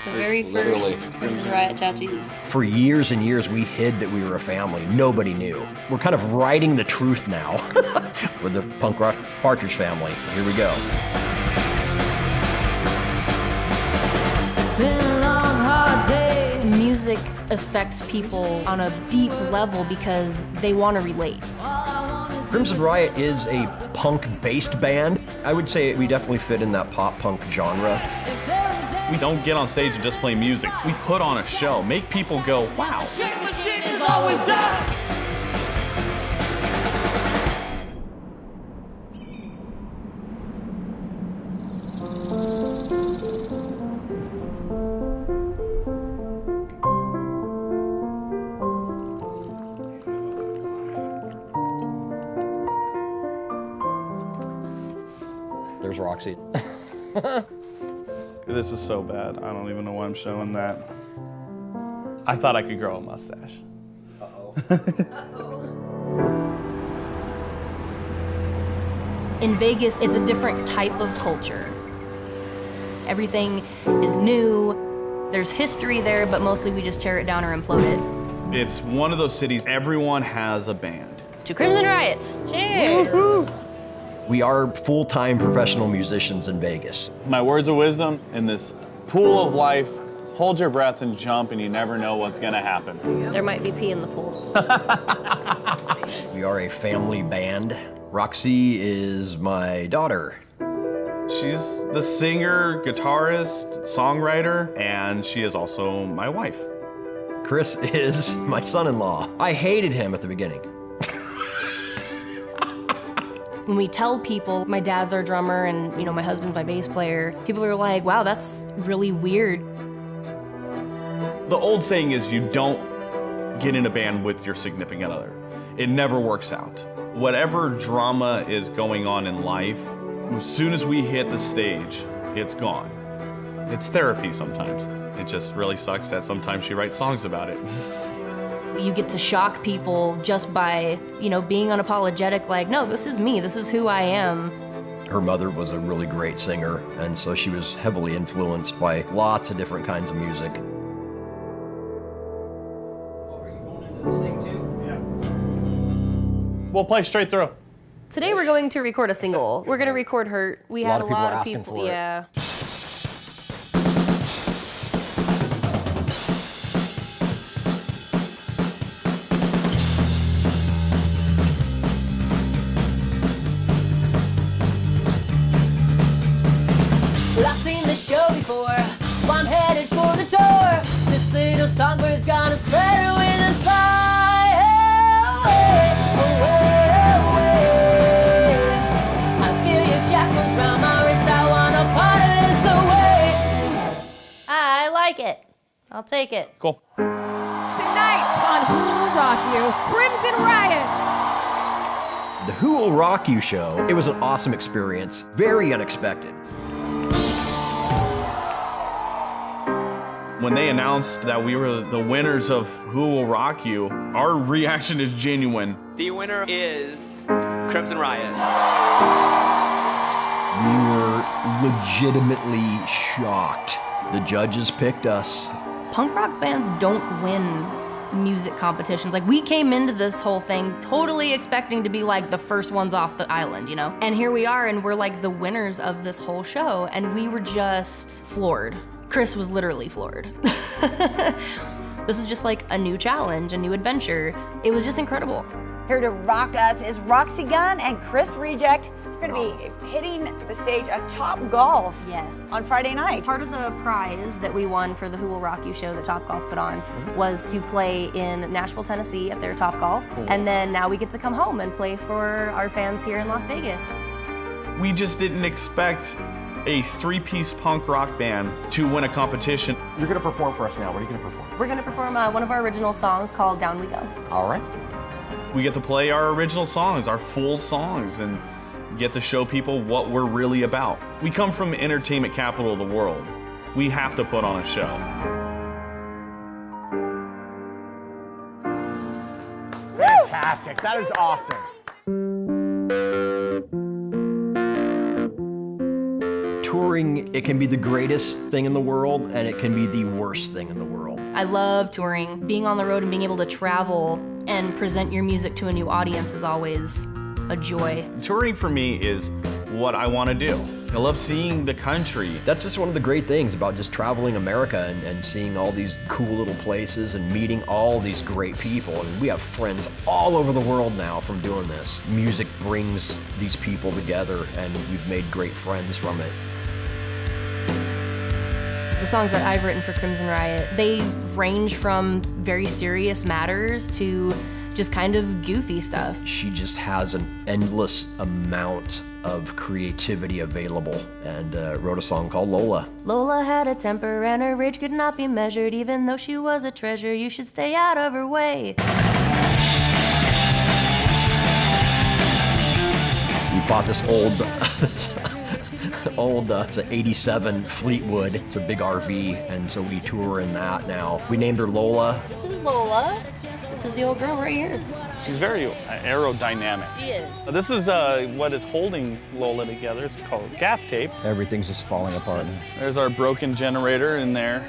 The very first Crimson Riot tattoos. For years and years, we hid that we were a family. Nobody knew. We're kind of writing the truth now. We're the punk rock Partridge family. Here we go. Been a long, hard day. Music affects people on a deep level because they want to relate. Crimson Riot is a punk-based band. I would say we definitely fit in that pop-punk genre. We don't get on stage and just play music. We put on a show, make people go, wow. Shit machine is always up! There's Roxy. This is so bad. I don't even know why I'm showing that. I thought I could grow a mustache. In Vegas, it's a different type of culture. Everything is new. There's history there, but mostly we just tear it down or implode it. It's one of those cities, everyone has a band. To Crimson Riot. Cheers. Woo-hoo. We are full-time professional musicians in Vegas. My words of wisdom in this pool of life, hold your breath and jump and you never know what's gonna happen. There might be pee in the pool. We are a family band. Roxy is my daughter. She's the singer, guitarist, songwriter, and she is also my wife. Chris is my son-in-law. I hated him at the beginning. When we tell people my dad's our drummer and my husband's my bass player, people are like, wow, that's really weird. The old saying is you don't get in a band with your significant other. It never works out. Whatever drama is going on in life, as soon as we hit the stage, it's gone. It's therapy sometimes. It just really sucks that sometimes she writes songs about it. You get to shock people just by, being unapologetic, like, no, this is me, this is who I am. Her mother was a really great singer, and so she was heavily influenced by lots of different kinds of music. Are you going into this thing too? Yeah. We'll play straight through. Today we're going to record a single. We're gonna record Hurt. We had a lot of people, for it. yeah. I've seen this show before, I'm headed for the door. This little songbird's gonna spread her wings and fly away, away. I feel your shackles round my wrist, I want a part of this away. I like it, I'll take it. Cool. Tonight on Who Will Rock You, Crimson Riot. The Who Will Rock You show, it was an awesome experience, very unexpected. When they announced that we were the winners of Who Will Rock You, our reaction is genuine. The winner is Crimson Riot. We were legitimately shocked. The judges picked us. Punk rock bands don't win music competitions. Like, we came into this whole thing totally expecting to be like the first ones off the island, And here we are, and we're like the winners of this whole show, and we were just floored. Chris was literally floored. This is just like a new challenge, a new adventure. It was just incredible. Here to rock us is Roxy Gunn and Chris Reject. We're going to be hitting the stage at Topgolf. Yes. On Friday night. Part of the prize that we won for the Who Will Rock You show that Topgolf put on was to play in Nashville, Tennessee at their Topgolf. Cool. And then now we get to come home and play for our fans here in Las Vegas. We just didn't expect a three-piece punk rock band to win a competition. You're gonna perform for us now. What are you gonna perform? We're gonna perform one of our original songs called Down We Go. All right. We get to play our original songs, our full songs, and get to show people what we're really about. We come from entertainment capital of the world. We have to put on a show. Fantastic. That is awesome. touring, it can be the greatest thing in the world and it can be the worst thing in the world. I love touring. Being on the road and being able to travel and present your music to a new audience is always a joy. Touring for me is what I want to do. I love seeing the country. That's just one of the great things about just traveling America and seeing all these cool little places and meeting all these great people. And we have friends all over the world now from doing this. Music brings these people together and we've made great friends from it. The songs that I've written for Crimson Riot, they range from very serious matters to just kind of goofy stuff. She just has an endless amount of creativity available and wrote a song called Lola. Lola had a temper and her rage could not be measured. Even though she was a treasure, you should stay out of her way. We bought this old it's an 87 Fleetwood. It's a big RV, and so we tour in that now. We named her Lola. This is Lola. This is the old girl right here. She's very aerodynamic. She is. This is what is holding Lola together. It's called gaff tape. Everything's just falling apart. There's our broken generator in there.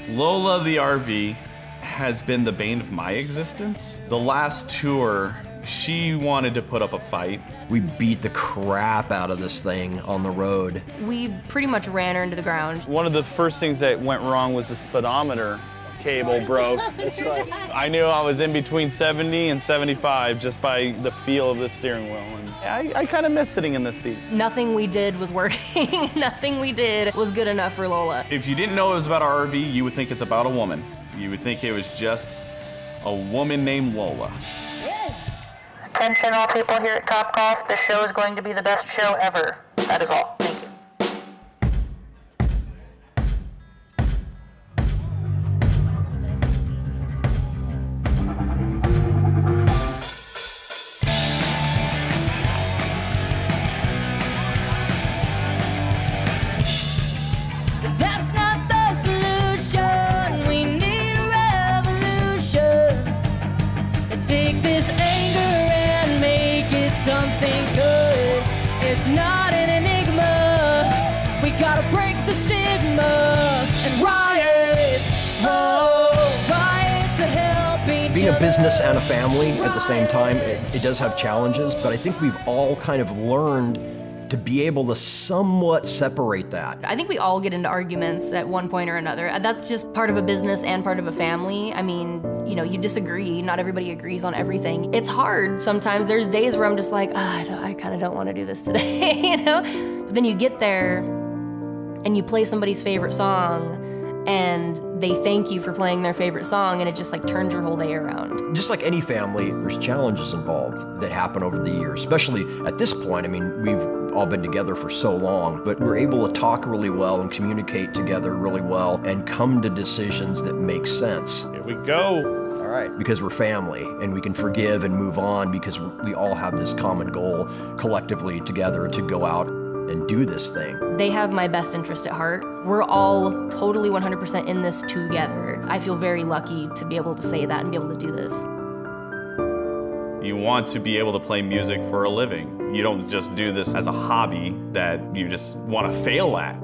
Lola the RV has been the bane of my existence. The last tour, she wanted to put up a fight. We beat the crap out of this thing on the road. We pretty much ran her into the ground. One of the first things that went wrong was the speedometer cable broke. That's right. I knew I was in between 70 and 75 just by the feel of the steering wheel. And I kind of miss sitting in this seat. Nothing we did was working. Nothing we did was good enough for Lola. If you didn't know it was about our RV, you would think it's about a woman. You would think it was just a woman named Lola. Attention all people here at Topgolf, this show is going to be the best show ever. That is all. Thank you. That's not the solution. We need a revolution. Take this anger and make it something good. It's not an enigma. We gotta break the stigma and riot. Oh, riot to help each other. Being a business and a family at the same time, it does have challenges, but I think we've all kind of learned to be able to somewhat separate that. I think we all get into arguments at one point or another. That's just part of a business and part of a family. I mean, you know, you disagree. Not everybody agrees on everything. It's hard sometimes. There's days where I'm just like, I kind of don't want to do this today, you know? But then you get there and you play somebody's favorite song and they thank you for playing their favorite song and it just like turns your whole day around. Just like any family, there's challenges involved that happen over the years, especially at this point. I mean, we've all been together for so long, but we're able to talk really well and communicate together really well and come to decisions that make sense. Here we go. All right. Because we're family and we can forgive and move on because we all have this common goal collectively together to go out and do this thing. They have my best interest at heart. We're all totally 100% in this together. I feel very lucky to be able to say that and be able to do this. You want to be able to play music for a living. You don't just do this as a hobby that you just want to fail at.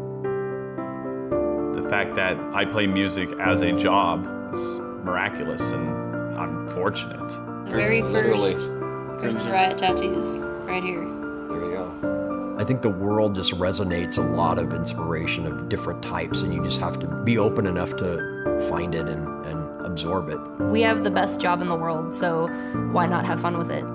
The fact that I play music as a job is miraculous and I'm fortunate. The very first Crimson Riot tattoos right here. There you go. I think the world just resonates a lot of inspiration of different types, and you just have to be open enough to find it and absorb it. We have the best job in the world, so why not have fun with it?